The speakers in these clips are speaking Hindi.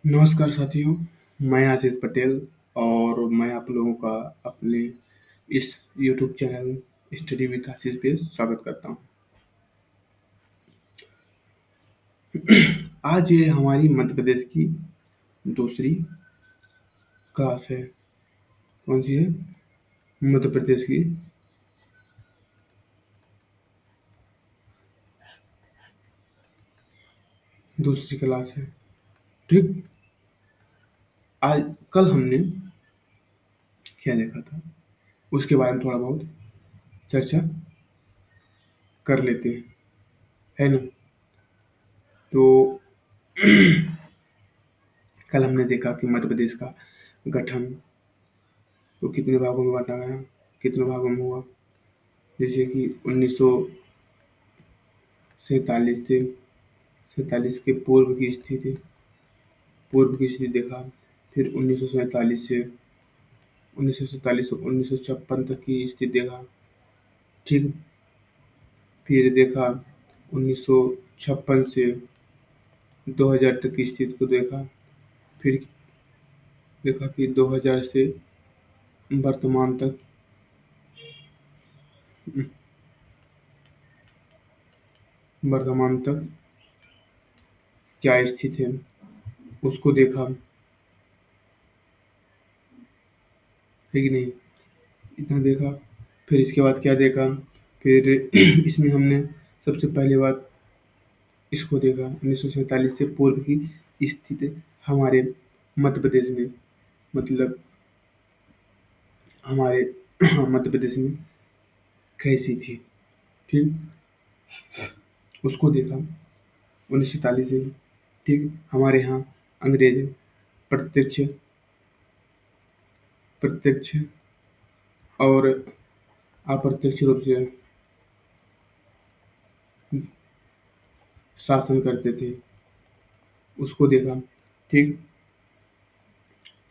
नमस्कार साथियों, मैं आशीष पटेल और मैं आप लोगों का अपने इस यूट्यूब चैनल स्टडी विद आशीष पे स्वागत करता हूँ। आज ये हमारी मध्य प्रदेश की दूसरी क्लास है। कौन सी है? मध्य प्रदेश की दूसरी क्लास है। ठीक। आज कल हमने क्या देखा था उसके बारे में थोड़ा बहुत चर्चा कर लेते हैं, है ना? तो कल हमने देखा कि मध्य प्रदेश का गठन तो कितने भागों में बांटा गया, कितने भागों में हुआ। जैसे कि 1947 से 47 के पूर्व की स्थिति देखा। फिर 1947 से 1956 तक की स्थिति देखा। ठीक। फिर देखा 1956 से 2000 तक की स्थिति को देखा। फिर देखा कि 2000 से वर्तमान तक वर्तमान तक क्या स्थिति है उसको देखा, है कि नहीं? इतना देखा। फिर इसके बाद क्या देखा? फिर इसमें हमने सबसे पहली बात इसको देखा 1947 से पूर्व की स्थिति हमारे मध्य प्रदेश में, मतलब हमारे मध्य प्रदेश में कैसी थी। ठीक। उसको देखा 1947 से। ठीक। हमारे यहाँ अंग्रेज प्रत्यक्ष प्रत्यक्ष और अप्रत्यक्ष रूप से शासन करते थे, उसको देखा। ठीक।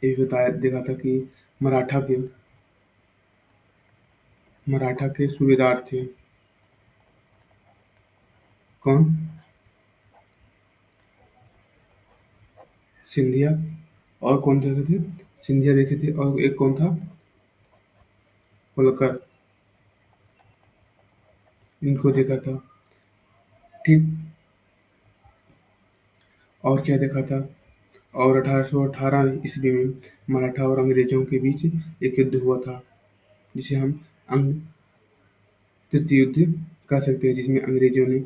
ये भी बताया देखा था कि मराठा के मराठा के सूबेदार थे। कौन? सिंधिया। और कौन देखे थे? सिंधिया देखे थे। और एक कौन था? होलकर। इनको देखा था। ठीक। और क्या देखा था? और 1818 ईस्वी में मराठा और अंग्रेजों के बीच एक युद्ध हुआ था, जिसे हम अंग तृतीय युद्ध कह सकते हैं, जिसमें अंग्रेजों ने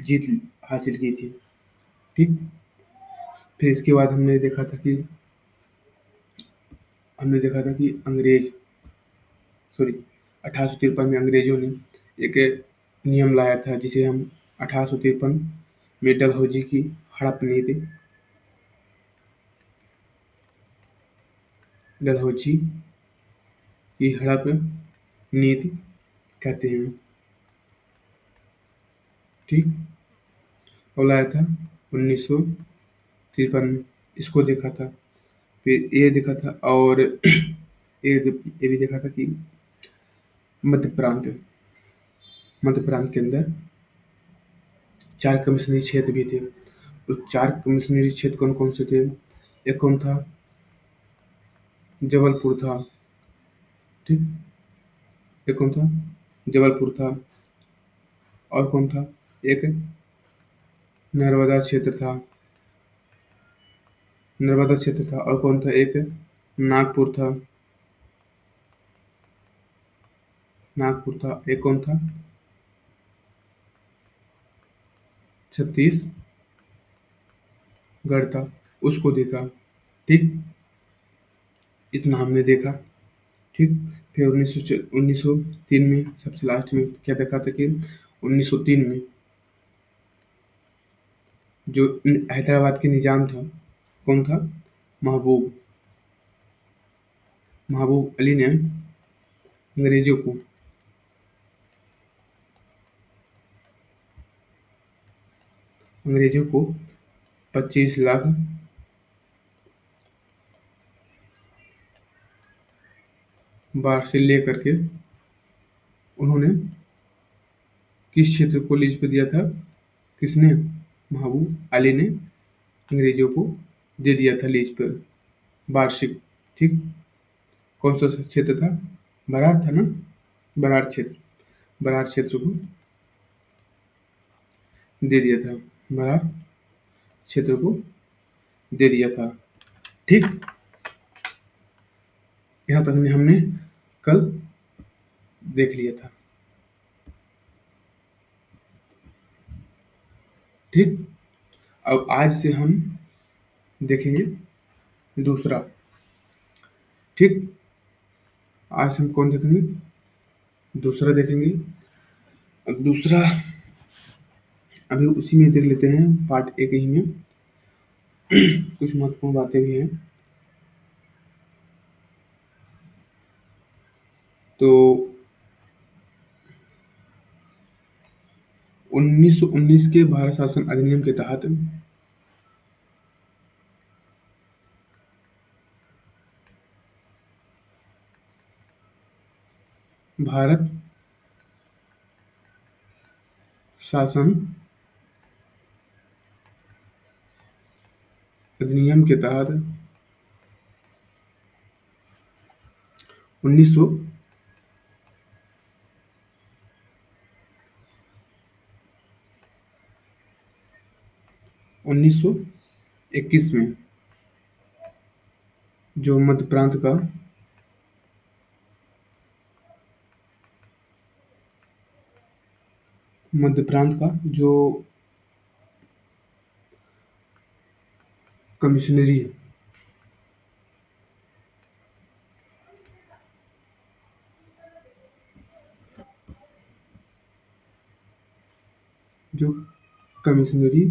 जीत हासिल की थी। ठीक। फिर इसके बाद हमने देखा था कि अंग्रेज सॉरी 1853 में अंग्रेजों ने एक नियम लाया था, जिसे हम 1853 में डलहौजी की हड़प नीति डलहौजी की हड़प नीति कहते हैं। ठीक। और लाया था 1953 में। इसको देखा था। फिर ये देखा था। और ये भी देखा था कि मध्य प्रांत मध्य प्रांत के अंदर 4 कमिश्नरी क्षेत्र भी थे। तो 4 कमिश्नरी क्षेत्र कौन-कौन से थे? एक कौन था? जबलपुर था। ठीक। एक कौन था? जबलपुर था। और कौन था? एक नर्मदा क्षेत्र था। नर्मदा क्षेत्र था। और कौन था? एक नागपुर था। नागपुर था। एक कौन था? छत्तीसगढ़ था। उसको देखा। ठीक। इतना हमने देखा। ठीक। फिर 1903 में सबसे लास्ट में क्या देखा था कि 1903 में जो हैदराबाद के निजाम था, कौन था? महबूब महबूब अली ने अंग्रेजों को 25 लाख बार से लेकर के उन्होंने किस क्षेत्र को लीज पे दिया था? किसने? महबूब अली ने अंग्रेजों को दे दिया था लीज पर, वार्षिक। ठीक। कौन सा क्षेत्र था? बरार था ना? बरार क्षेत्र। बरार क्षेत्र को दे दिया था। बरार क्षेत्र को दे दिया था। ठीक। यहाँ तक हमने कल देख लिया था। ठीक। अब आज से हम देखेंगे दूसरा। ठीक। आज हम कौन देखेंगे? दूसरा देखेंगे। अब दूसरा अभी उसी में देख लेते हैं, पार्ट एक ही में कुछ महत्वपूर्ण बातें भी हैं। तो 1919 के भारत शासन अधिनियम के तहत भारत शासन अधिनियम के तहत 1900 1921 में जो मध्य प्रांत का जो कमिश्नरी जो कमिश्नरी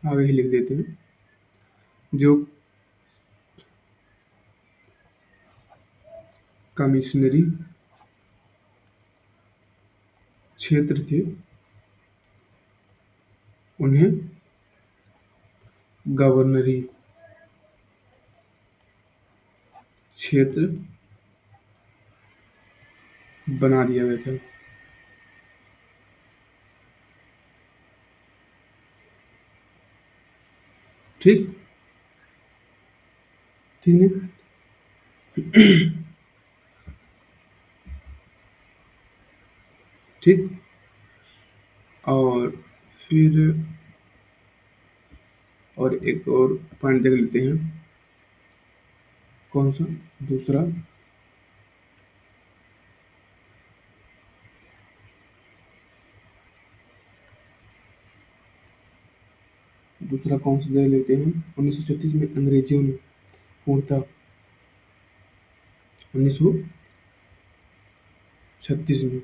आगे ही लिख देते हैं। जो कमिश्नरी क्षेत्र थे उन्हें गवर्नरी क्षेत्र बना दिया गया था। ठीक। ठीक है। ठीक। और फिर और एक और पॉइंट देख लेते हैं। कौन सा? दूसरा दूसरा कौन सा देख लेते हैं। 1936 में अंग्रेजों ने पूर्णतः 1936 में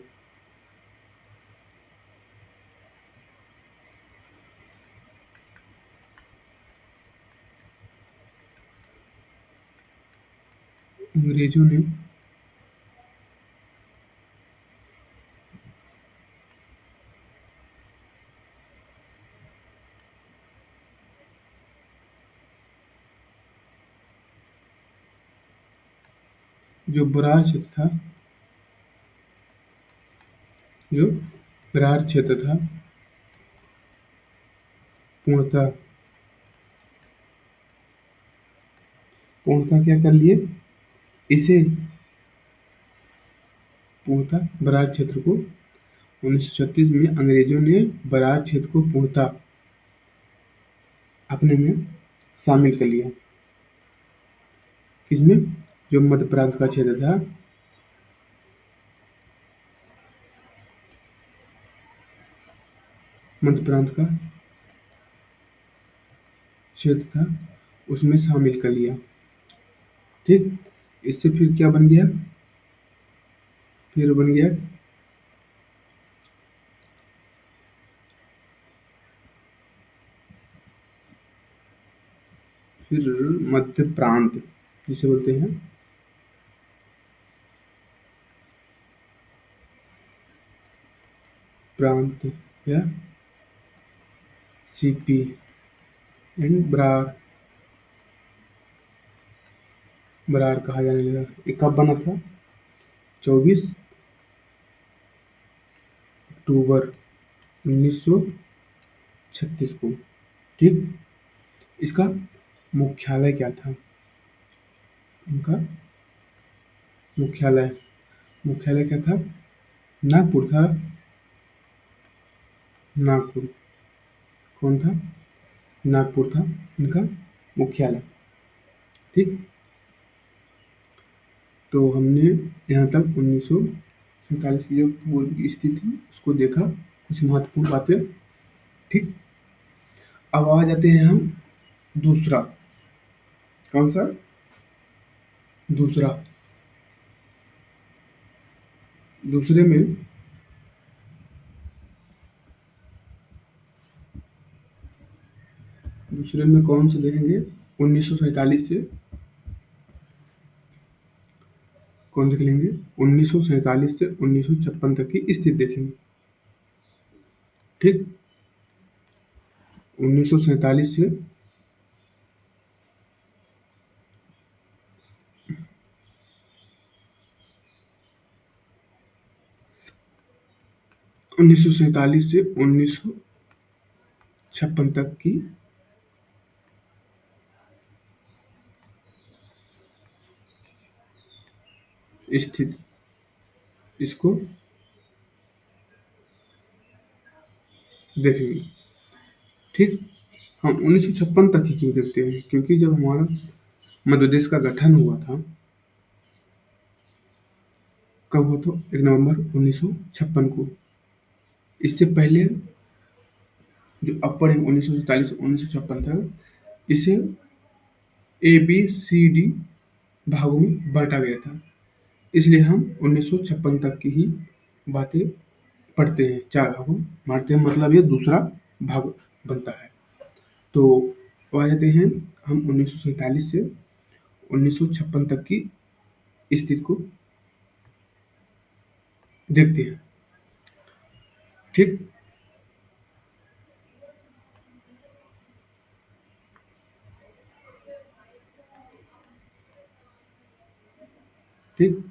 अंग्रेजों ने जो बरार क्षेत्र था जो बरार क्षेत्र था पूर्णतः पूर्णतः क्या कर लिए? इसे पूर्णतः बरार क्षेत्र को 1936 में अंग्रेजों ने बरार क्षेत्र को पूर्णतः अपने में शामिल कर लिया। किसमें? जो मध्य प्रांत का क्षेत्र था, मध्य प्रांत का क्षेत्र था, उसमें शामिल कर लिया। ठीक। इससे फिर क्या बन गया? फिर बन गया फिर मध्य प्रांत जिसे बोलते हैं प्रांत या सीपी एंड बरार बरार कहा जाने लगा। ये कब बना था? 24 अक्टूबर 1936 को। ठीक। इसका मुख्यालय क्या था? उनका मुख्यालय मुख्यालय क्या था? नागपुर था। नागपुर। कौन था? नागपुर था इनका मुख्यालय। ठीक। तो हमने यहाँ तक 1947 की जो पूर्व की स्थिति थी उसको देखा, कुछ महत्वपूर्ण बातें। ठीक। अब आ जाते हैं हम दूसरा। कौन सा? दूसरा। दूसरे में दूसरे में कौन सा देखेंगे? 1947 से कौन देख लेंगे? 1947 से 1956 तक की स्थिति देखेंगे। ठीक। 1947 से 1947 से 1956 तक की स्थिति, इसको देखेंगे। ठीक। हम 1956 तक ही क्यों देखते हैं? क्योंकि जब हमारा मध्य प्रदेश का गठन हुआ था, कब हुआ था? 1 नवंबर 1956 को। इससे पहले जो अपर है 1947 से 1956 तक, इसे ए बी सी डी भागों में बांटा गया था। इसलिए हम 1956 तक की ही बातें पढ़ते हैं, चार भागों में बांटते हैं, मतलब ये दूसरा भाग बनता है। तो आ जाते हैं हम 1947 से 1956 तक की स्थिति को देखते हैं। ठीक। ठीक।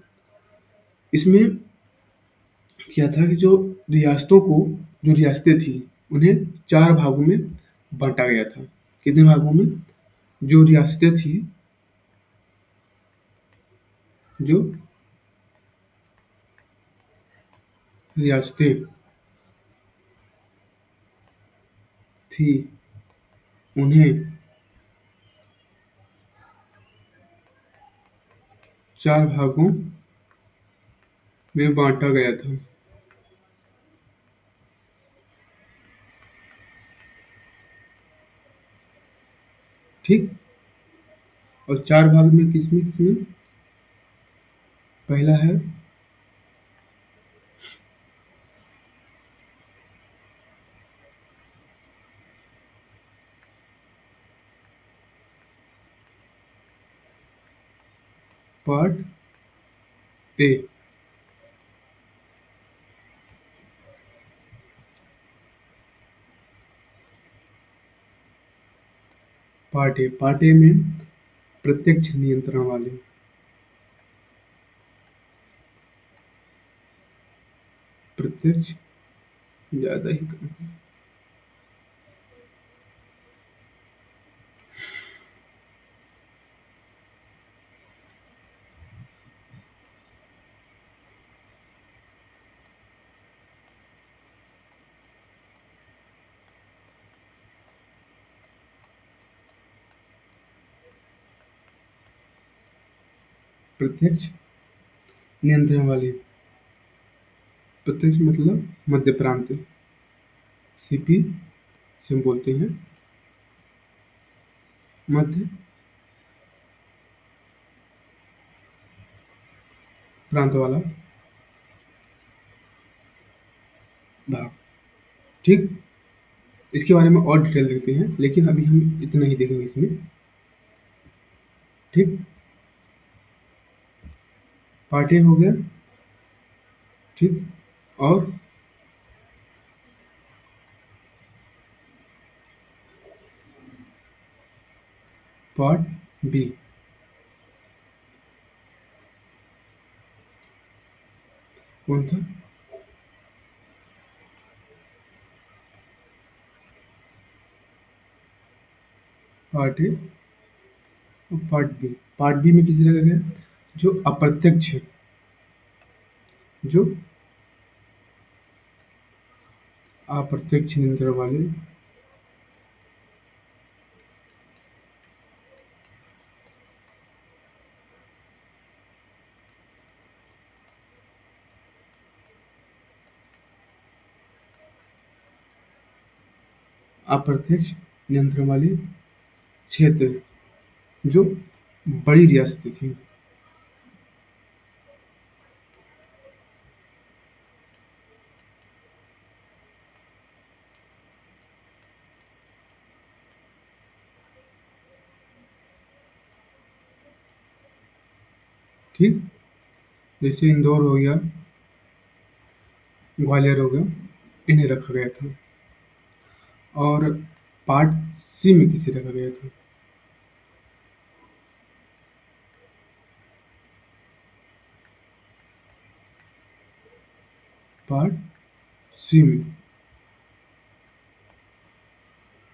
इसमें क्या था कि जो रियासतें थी, उन्हें चार भागों में बांटा गया था। कितने भागों में? जो रियासतें थी, जो रियासतें थी, उन्हें चार भागों में बांटा गया था। ठीक। और चार भाग में किसमें किसमें? पहला है पार्ट ए। पार्ट ए में प्रत्यक्ष नियंत्रण वाले। प्रत्यक्ष ज्यादा ही कम। प्रत्यक्ष नियंत्रण वाले। प्रत्यक्ष मतलब मध्य प्रांत, सीपी से हम बोलते हैं मध्य प्रांत वाला भाग। ठीक। इसके बारे में और डिटेल देखते हैं, लेकिन अभी हम इतना ही देखेंगे इसमें। ठीक। पार्ट ए हो गया। ठीक। और पार्ट बी। कौन था? पार्ट ए और पार्ट बी। पार्ट बी में किसी रखा गया जो अप्रत्यक्ष है, जो अप्रत्यक्ष नियंत्रण वाले अप्रत्यक्ष नियंत्रण वाले क्षेत्र जो बड़ी रियासतें थी। ठीक, जैसे इंदौर हो गया, ग्वालियर हो गया, इन्हें रखा गया था। और पार्ट सी में किसे रखा गया था? पार्ट सी में,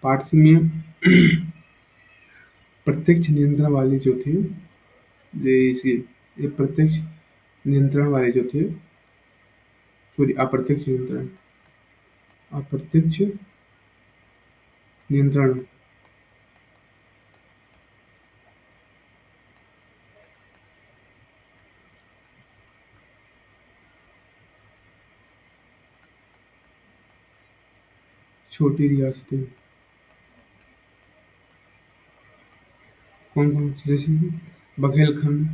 पार्ट सी में प्रत्यक्ष नियंत्रण वाले जो थे, ये प्रत्यक्ष नियंत्रण वाले जो थे, सॉरी अप्रत्यक्ष नियंत्रण, अप्रत्यक्ष नियंत्रण, छोटी रियासतें कौन कौन सी, जैसे कि बघेलखंड,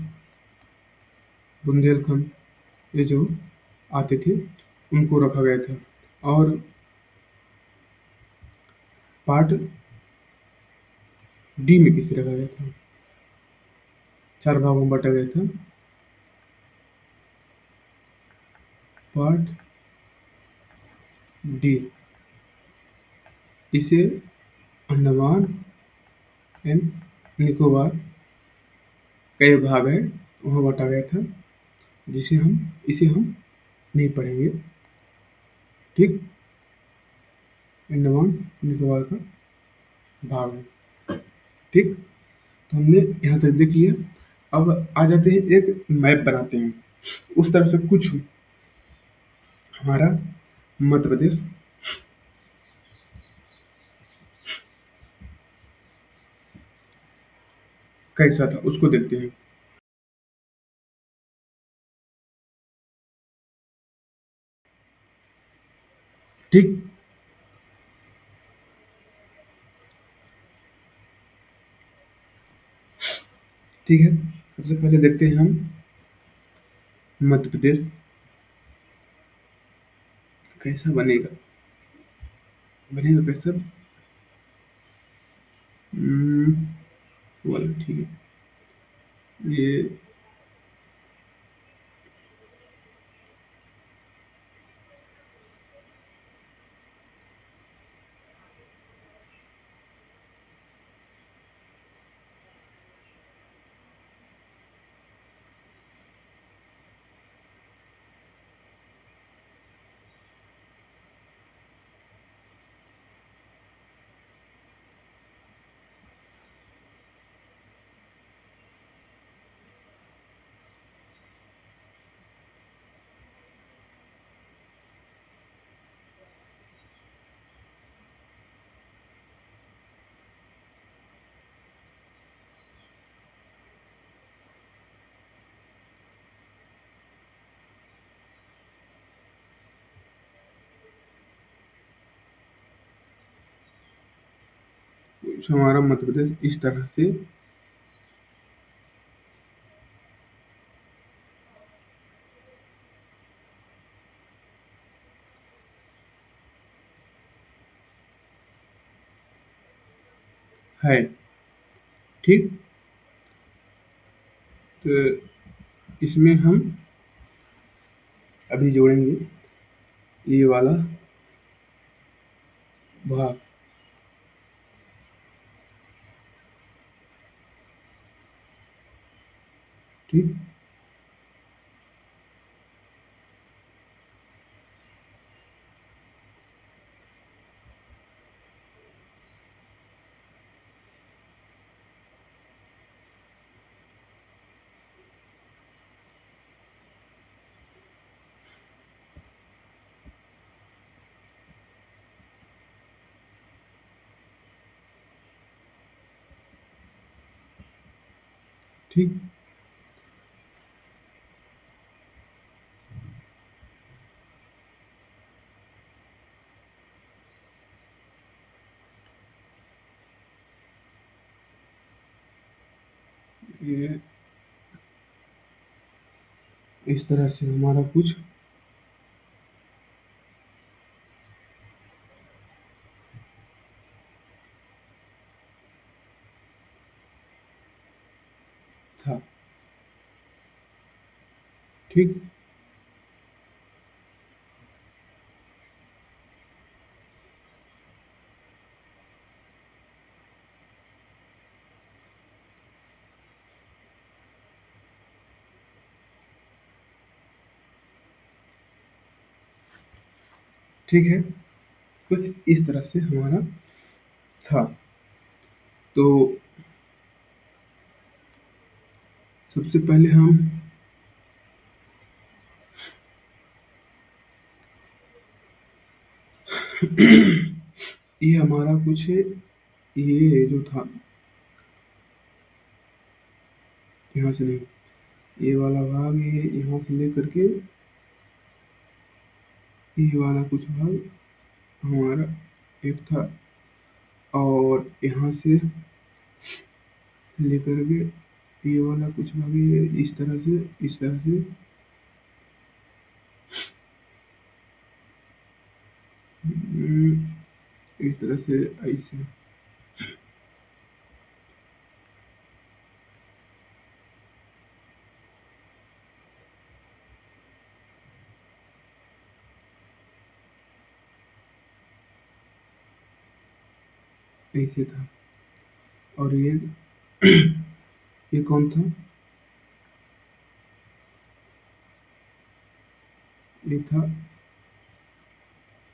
बुंदेलखंड, ये जो आते थे उनको रखा गया था। और पार्ट डी में किसे रखा गया था? चार भागों में बांटा गया था। पार्ट डी, इसे अंडमान एंड निकोबार का ये भाग है, वहाँ बांटा गया था, जिसे हम इसे हम नहीं पढ़ेंगे। ठीक, अंडमान निकोबार का भाग है। ठीक, तो हमने यहाँ तक देख लिया। अब आ जाते हैं, एक मैप बनाते हैं। उस तरह से कुछ हमारा मध्य प्रदेश कैसा था उसको देखते हैं। ठीक, ठीक है, सबसे पहले देखते हैं हम मध्य प्रदेश कैसा बनेगा। बनेगा कैसा? हम्म, वाला ठीक है। ये कुछ हमारा मध्य प्रदेश इस तरह से है। ठीक, तो इसमें हम अभी जोड़ेंगे ये वाला भाग। ठीक, ठीक। ये इस तरह से हमारा कुछ था। ठीक। ठीक है, कुछ इस तरह से हमारा था। तो सबसे पहले हम ये हमारा कुछ ये जो था, यहाँ से नहीं, ये वाला भाग ये यहाँ से लेकर के ये वाला कुछ भाग हमारा एक था, और यहाँ से लेकर के ये वाला कुछ भाग ये इस तरह से, इस तरह से, इस तरह से, ऐसे ऐसे था। और ये कौन था? ये था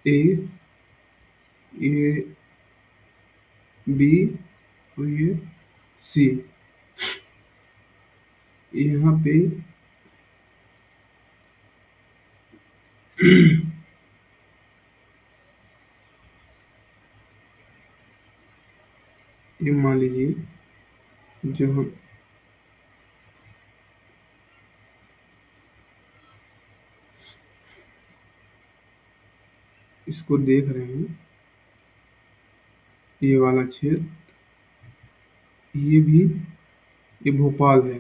ए, ये बी, और ये सी। यहाँ पे ये मान लीजिए, जो हम इसको देख रहे हैं, ये वाला क्षेत्र, ये भी, ये भोपाल है।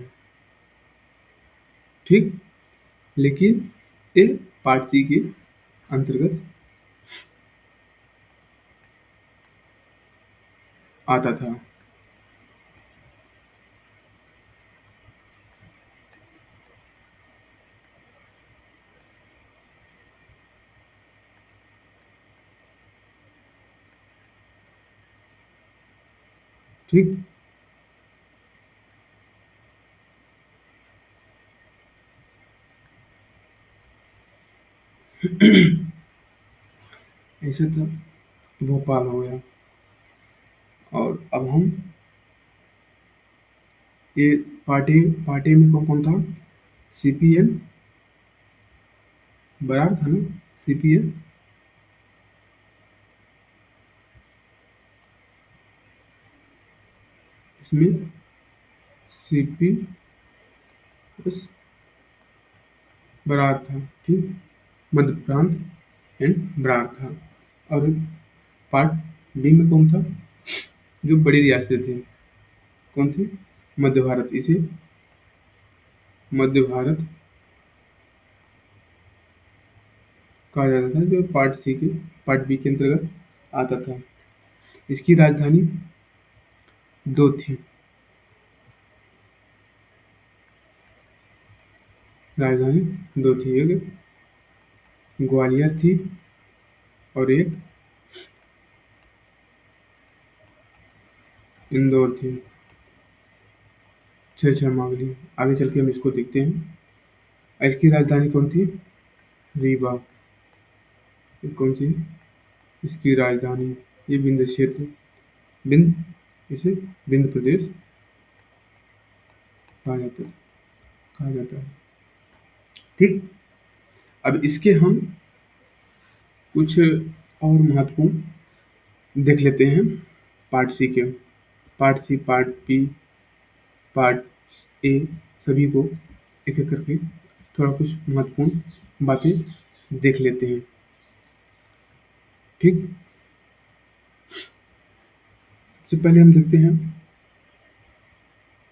ठीक। लेकिन ये पार्ट सी के अंतर्गत आता था। ठीक। ऐसे था, भोपाल हो गया। और अब हम ये पार्टी में कौन कौन था? सीपीएल बराबर था ना? सीपीएल, इसमें सीपी एस बराबर था। ठीक। मध्य प्रांत एंड बराबर था। और पार्ट बी में कौन था? जो बड़ी रियासतें थी, कौन थी? मध्य भारत। इसे मध्य भारत कहा जाता था, जो पार्ट सी के, पार्ट बी के अंतर्गत आता था। इसकी राजधानी दो थी। राजधानी दो थी, एक ग्वालियर थी और एक इंदौर थी। छह छह मांगली। आगे चल के हम इसको देखते हैं। इसकी राजधानी कौन थी? रीवा। ये कौन सी? इसकी राजधानी, ये विंध्य क्षेत्र, विंध्य, इसे विंध्य प्रदेश कहा जाता है, कहा जाता है। ठीक। अब इसके हम कुछ और महत्वपूर्ण देख लेते हैं पार्ट सी के। Part C, part B, part A सभी को एक एक करके थोड़ा कुछ महत्वपूर्ण बातें देख लेते हैं। ठीक। सबसे पहले हम देखते हैं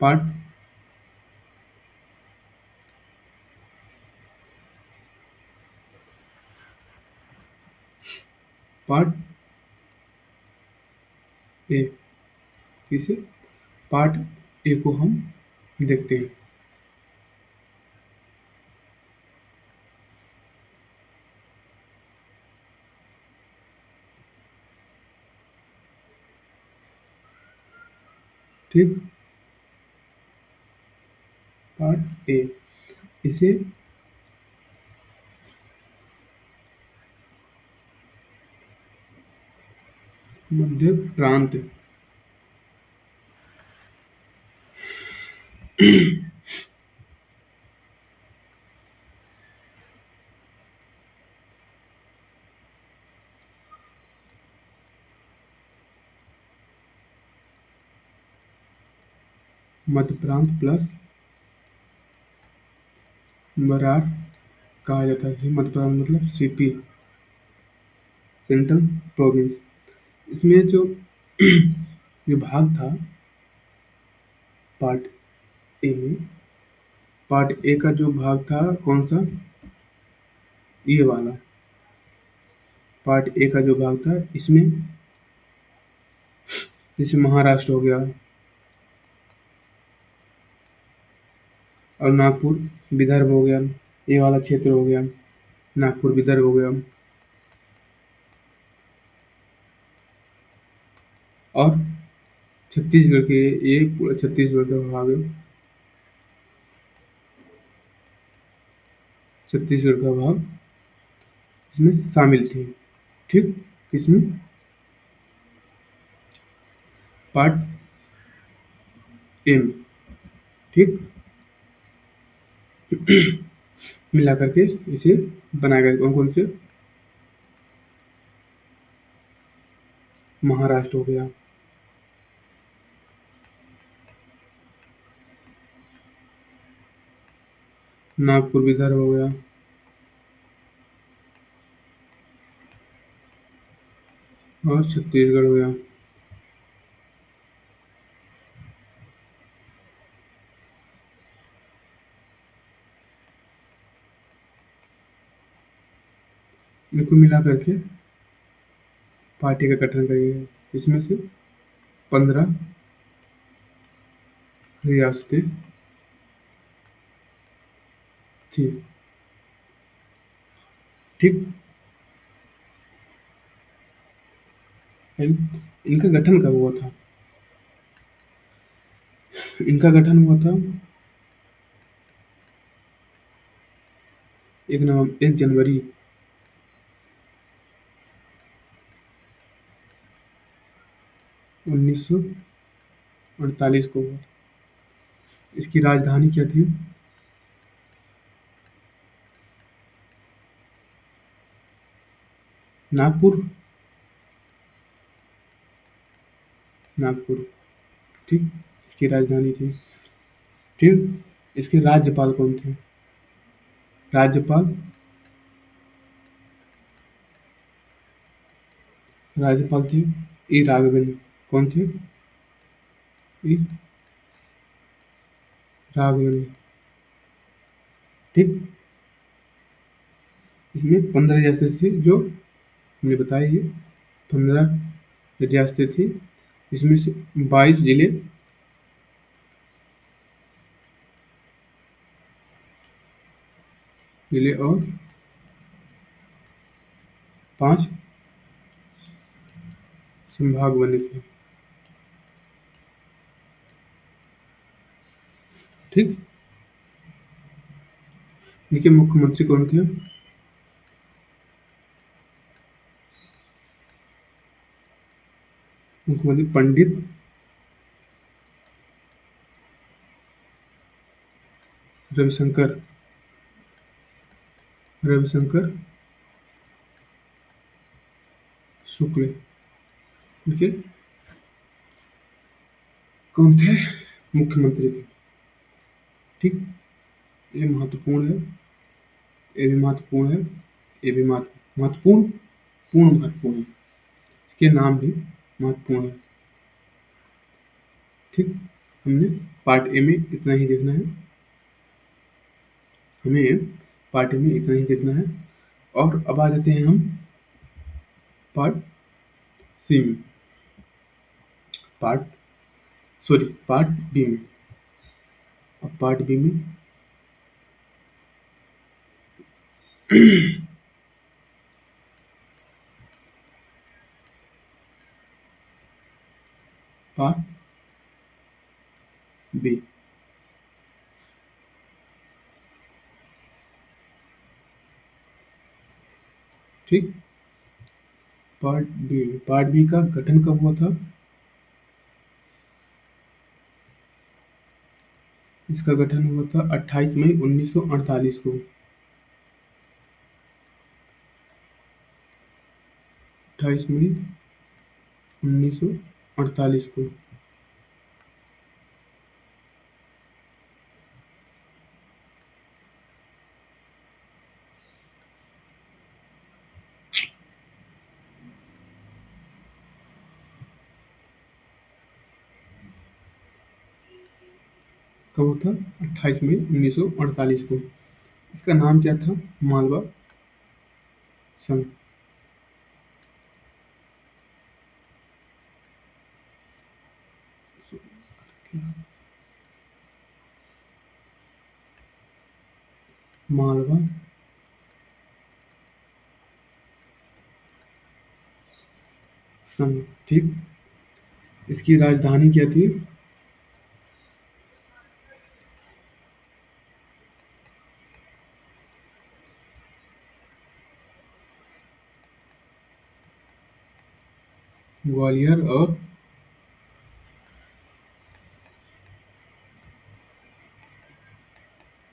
पार्ट पार्ट ए। किसे? पार्ट ए को हम देखते हैं। ठीक। पार्ट ए इसे मध्य प्रांत मध्य प्रांत प्लस बरार कहा जाता है। मध्य प्रांत मतलब सीपी, सेंट्रल प्रोविंस। इसमें जो विभाग था पार्ट ए में, पार्ट ए का जो भाग था कौन सा? ये वाला। पार्ट ए का जो भाग था इसमें जैसे महाराष्ट्र हो गया और नागपुर विदर्भ हो गया, ये वाला क्षेत्र हो गया, नागपुर विदर्भ हो गया। और छत्तीसगढ़ के, ये पूरा छत्तीसगढ़ का भाग है। छत्तीसगढ़ का भाग इसमें शामिल थे। ठीक। किसमें? Part M. ठीक। मिला करके इसे बनाया गया। कौन कौन से? महाराष्ट्र हो गया, नागपुर विदर्भ हो गया, और छत्तीसगढ़ हो गया। इनको मिला करके पार्टी का गठन करेंगे। इसमें से 15 रियासतें थी। ठीक। इनका गठन कब हुआ था? इनका गठन हुआ था 1 जनवरी 1948 को हुआ। इसकी राजधानी क्या थी? नागपुर। नागपुर। ठीक। इसकी राजधानी थी। ठीक। इसके राज्यपाल कौन थे? राज्यपाल, राज्यपाल थे ई राघवेंद्र। कौन थे? ई राघवेंद्र। ठीक। इसमें 15 रियासतें थी जो हमने बताया। ये 15 रियासतें थी। इसमें से 22 जिले, और 5 संभाग बने थे। ठीक। इनके मुख्यमंत्री कौन थे? मुख्यमंत्री पंडित रविशंकर, रविशंकर शुक्ल। इनके कौन थे? मुख्यमंत्री थे। ठीक। ये महत्वपूर्ण है, ये भी महत्वपूर्ण है, ये भी महत्वपूर्ण, पूर्ण महत्वपूर्ण है। इसके नाम भी महत्वपूर्ण है। ठीक। हमने पार्ट ए में इतना ही देखना है, हमें पार्ट ए में इतना ही देखना है। और अब आ जाते हैं हम पार्ट सी में, पार्ट सॉरी पार्ट बी में। अब पार्ट बी में पार्ट बी। ठीक। पार्ट बी का गठन कब हुआ था? इसका गठन हुआ था 28 मई 1948 को। 28 मई 1948 को। कब हुआ था? 28 मई 1948 को। इसका नाम क्या था? मालवा संघ। मालवा संघ। ठीक। इसकी राजधानी क्या थी? ग्वालियर और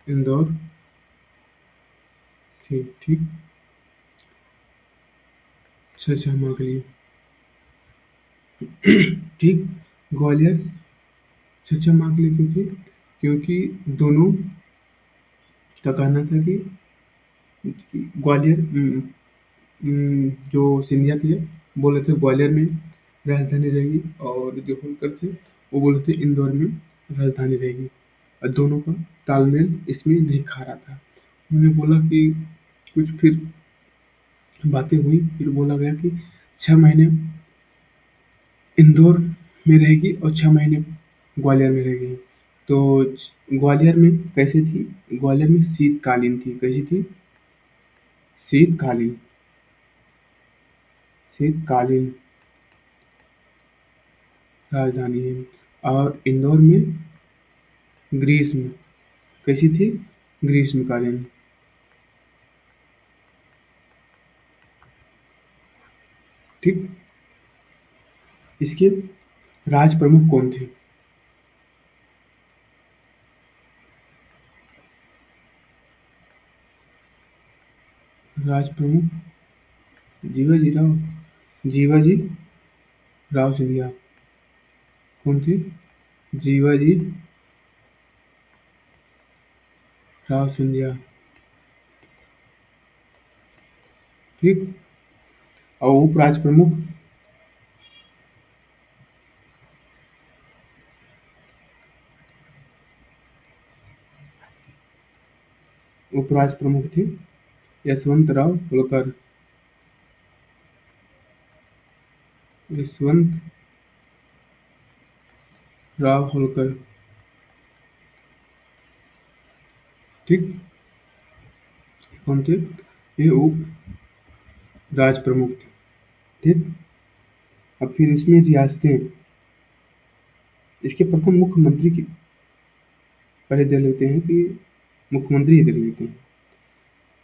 इंदौर थी। ठीक। छह माह के लिए। ठीक। ग्वालियर छह माह के लिए क्यों थी? क्योंकि दोनों का कहना था कि ग्वालियर जो सिंधिया थे बोले थे ग्वालियर में राजधानी रहेगी, और जो होलकर थे वो बोले थे इंदौर में राजधानी रहेगी। और दोनों का तालमेल इसमें नहीं खा रहा था। उन्होंने बोला कि कुछ फिर बातें हुई, फिर बोला गया कि 6 महीने इंदौर में रहेगी और 6 महीने ग्वालियर में रहेगी। तो ग्वालियर में कैसे थी? ग्वालियर में शीतकालीन थी। कैसी थी? शीतकालीन। शीतकालीन राजधानी है। और इंदौर में ग्रीष्म। कैसी थी? ग्रीष्मकालीन। ठीक। इसके राज प्रमुख कौन थे? राज प्रमुख जीवाजी राव, जीवाजी राव सिंधिया। कौन थे? जीवाजी राव सिंधिया। ठीक। और उपराज प्रमुख? उपराज प्रमुख थे यशवंत राव होलकर। यशवंत राव होलकर। ठीक। कौन थे? ये उप राज प्रमुख थे। ठीक। अब फिर इसमें रियासतें, इसके प्रथम मुख्यमंत्री की पहले दे लेते हैं कि मुख्यमंत्री ही दे लेते हैं।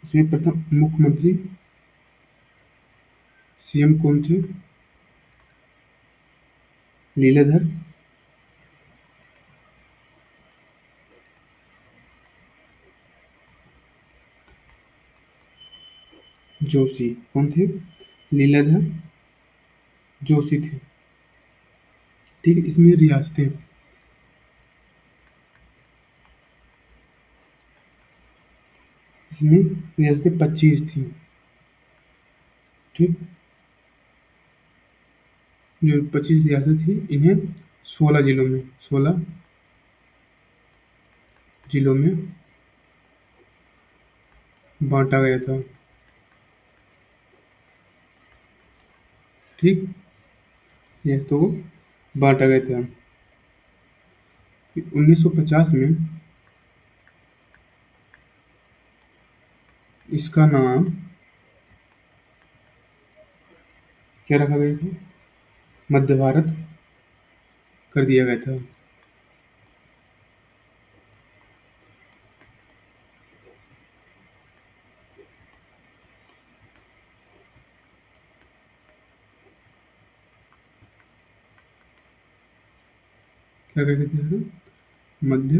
इसमें प्रथम मुख्यमंत्री सीएम कौन थे? लीलाधर जोशी। कौन थे? लीलाधर जोशी थे। ठीक है। इसमें रियासतें, इसमें रियासतें 25 थी। ठीक। जो 25 रियासत थी, इन्हें 16 जिलों में बांटा गया था। ठीक। रियासतों को बांटा गया था। 1950 में इसका नाम क्या रखा गया था? मध्य भारत कर दिया गया था। क्या कहते थे इसे? मध्य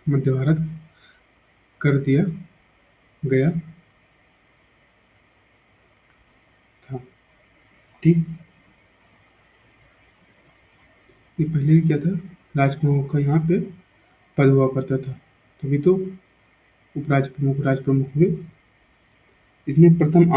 मध्य भारत कर दिया गया था। ठीक। ये पहले क्या था? राजप्रमुख का यहाँ पे पद हुआ करता था, तभी तो उपराज प्रमुख राज प्रमुख हुए। इसमें प्रथम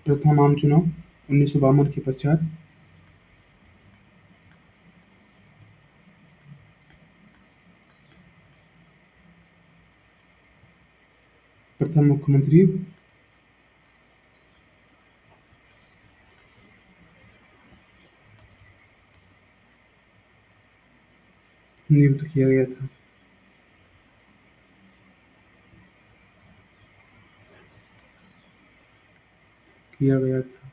प्रथम आम चुनाव 1952 के पश्चात प्रथम मुख्यमंत्री नियुक्त किया गया था। किया गया था।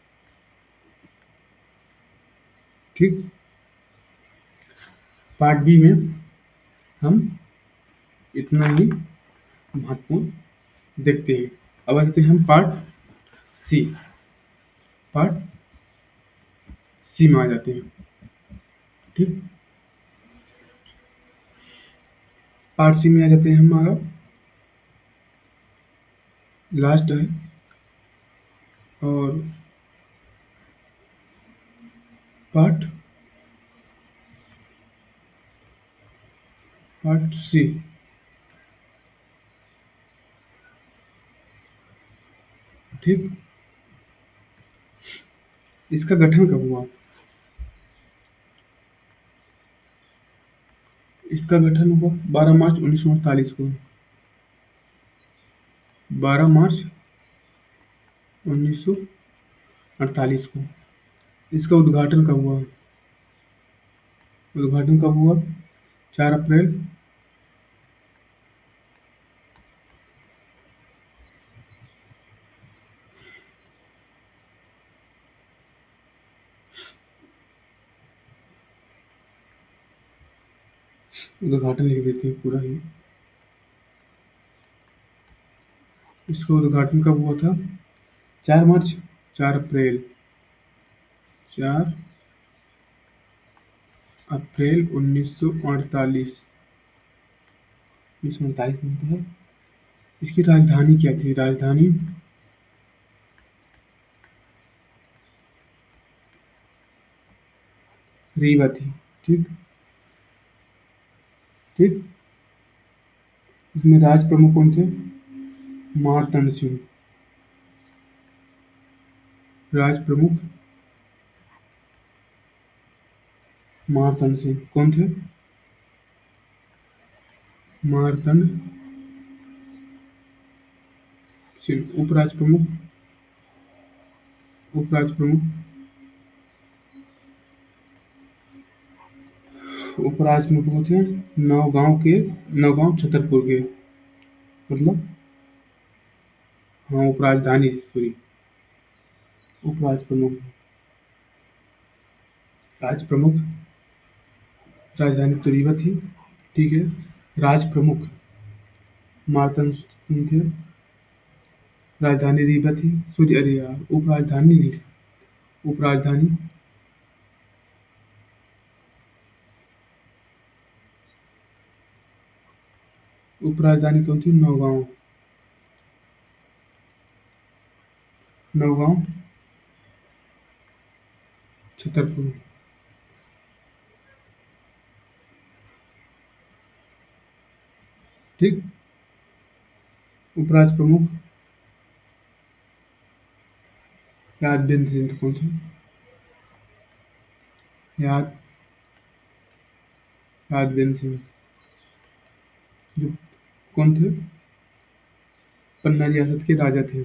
ठीक। पार्ट बी में हम इतना ही महत्वपूर्ण देखते हैं। अब आते हैं हम सी पार्ट सी में आ जाते हैं। ठीक। पार्ट सी में आ जाते हैं। हमारा लास्ट है, और पार्ट पार्ट सी। ठीक। इसका गठन कब हुआ? इसका गठन हुआ 12 मार्च 1948 को। 12 मार्च 1948 को। इसका उद्घाटन कब हुआ? उद्घाटन कब हुआ? 4 अप्रैल। उद्घाटन लिख देते हैं पूरा ही। इसका उद्घाटन कब हुआ था? 4 मार्च, 4 अप्रैल, 4 अप्रैल 1948। 1948 में होता है। इसकी राजधानी क्या थी? राजधानी रीवा थी। ठीक। ठीक। इसमें राज प्रमुख कौन थे? मारतंड सिंह। राज प्रमुख मारतंड सिंह कौन थे? मारतंड सिंह। उपराज प्रमुख उपराज प्रमुख कौन थे? नौगांव छतरपुर के। मतलब, हाँ, उपराजधानी सॉरी। उपराज प्रमुख राज प्रमुख राजधानी तो रीवा थी। ठीक है। राज प्रमुख मार्तंड सिंह थे। राजधानी रीवा थी। सॉरी, अरे यार, उपराजधानी नहीं थी। उपराजधानी उपराजधानी कौन थी? नौगांव। नौगांव, छतरपुर। ठीक। उपराज प्रमुख यादवेंद्र सिंह कौन थे? याद यादवेंद्र सिंह। जो कौन थे? पन्ना रियासत के राजा थे।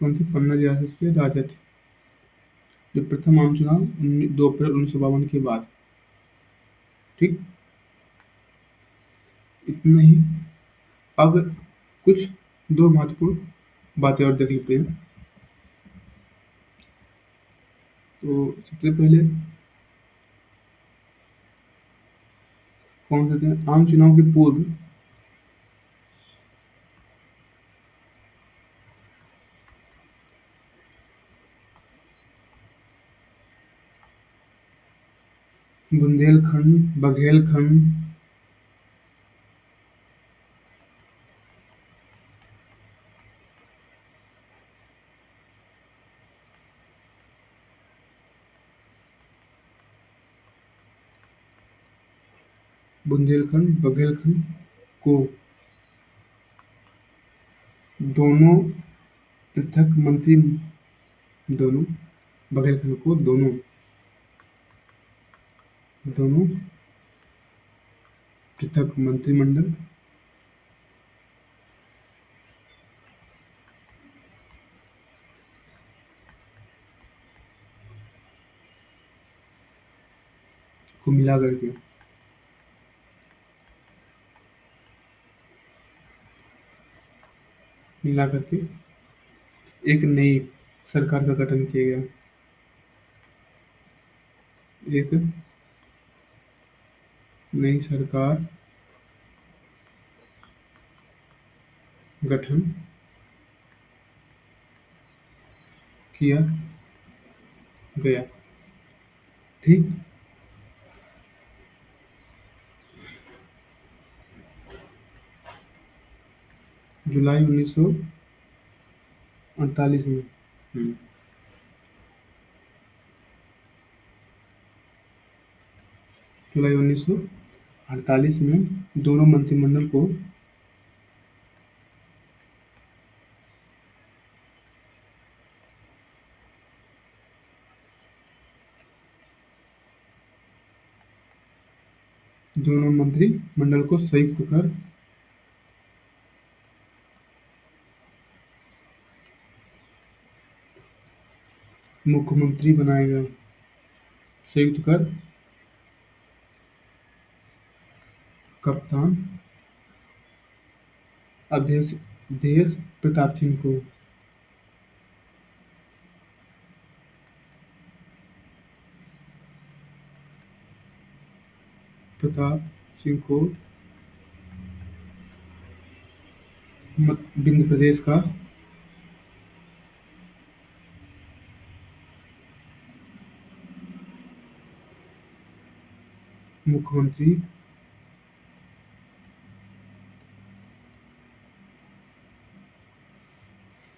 कौन थे? पन्ना रियासत के राजा थे। जो प्रथम आम चुनाव 2 अप्रैल 1952 के बाद। ठीक। इतना ही। अब कुछ दो महत्वपूर्ण बातें और देख लेते हैं। तो सबसे पहले कौन से थे? आम चुनाव के पूर्व बुंदेलखंड, बघेलखंड, बुंदेलखंड, बघेलखंड को दोनों पृथक मंत्री दोनों बघेलखंड को दोनों पृथक मंत्रिमंडल को मिला करके एक नई सरकार का गठन किया गया। एक नई सरकार गठन किया गया। ठीक। जुलाई 1948 में। हम्म, जुलाई 1948 में दोनों मंत्रिमंडल को संयुक्त कर मुख्यमंत्री बनाया गया। संयुक्त कर कप्तान अध्यक्ष देश प्रताप सिंह को प्रताप सिंह को विंध्य प्रदेश का मुख्यमंत्री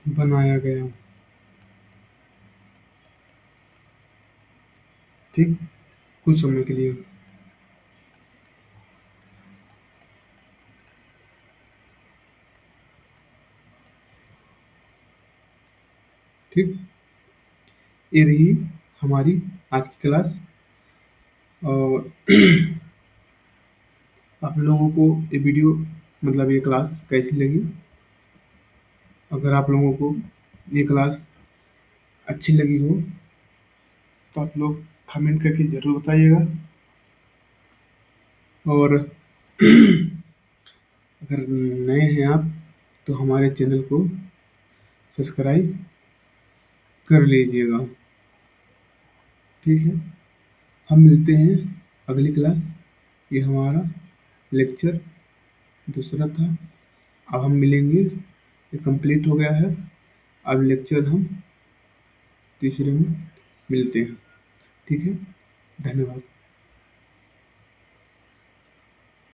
बनाया गया। ठीक। कुछ समय के लिए। ठीक। ये रही हमारी आज की क्लास। और आप लोगों को ये वीडियो मतलब ये क्लास कैसी लगी? अगर आप लोगों को ये क्लास अच्छी लगी हो तो आप लोग कमेंट करके ज़रूर बताइएगा। और अगर नए हैं आप तो हमारे चैनल को सब्सक्राइब कर लीजिएगा। ठीक है। हम मिलते हैं अगली क्लास। ये हमारा लेक्चर दूसरा था। अब हम मिलेंगे। ये कंप्लीट हो गया है। अब लेक्चर हम तीसरे में मिलते हैं। ठीक है, धन्यवाद।